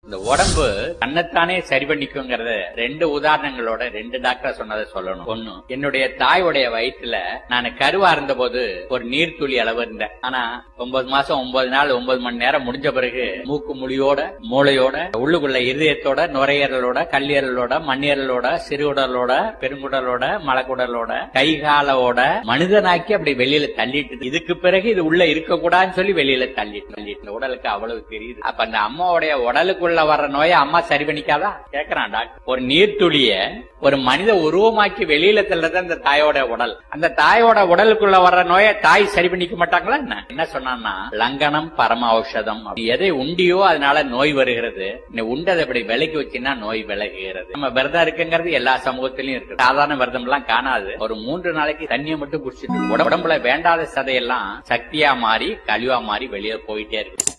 இந்த உடம்பு தன்னைத்தானே சரி பண்ணிக்குங்கிறத ரெண்டு உதாரணங்களோட ரெண்டு டாக்டர் சொன்னதை சொல்லணும். ஒண்ணு, என்னுடைய தாயோடைய வயிற்றுல நான் கருவா இருந்த போது ஒரு நீர்த்துளி அளவு இருந்தேன். ஆனா 9 மாசம் 9 நாள் 9 மணி நேரம் முடிஞ்ச பிறகு மூக்கு முடியோட மூளையோட உள்ளுக்குள்ள இருதயத்தோட நுரையீரலோட கல்லீரலோட மண்ணீரலோட சிறுகுடலோட பெருங்குடலோட மலக்குடலோட கைகாலோட மனிதனாக்கி அப்படி வெளியில தள்ளிட்டு, இதுக்கு பிறகு இது உள்ள இருக்க கூடாதுன்னு சொல்லி வெளியில தள்ளிட்டு உடலுக்கு அவ்வளவு தெரியுது. அப்ப அந்த அம்மாவுடைய உடலுக்குள்ள வர்ற நோயை அம்மா சரி பண்ணிக்காதா கேக்குறான் டாக்டர். ஒரு நீர்த்துளிய ஒரு மனித உருவமாக்கி வெளியில தள்ளுறது அந்த தாயோட உடல். அந்த தாயோட உடலுக்குள்ள வர்ற நோயை தாய் சரி பண்ணிக்க மாட்டாங்களா? என்ன சொன்னான்னா, லங்கனம் பரம ஔஷதம். எதை உண்டியோ அதனால நோய் வருகிறது. நீ உண்டதை இப்படி விலக்கி வச்சுன்னா நோய் விலகுகிறது. நம்ம விரதம் இருக்குங்கிறது எல்லா சமூகத்திலயும் இருக்கு. சாதாரண விரதம் எல்லாம் காணாது. ஒரு 3 நாளைக்கு தண்ணியை மட்டும் குடிச்சிட்டு உடம்புல வேண்டாத சதையெல்லாம் சக்தியா மாறி கழிவா மாறி வெளியே போயிட்டே இருக்கு.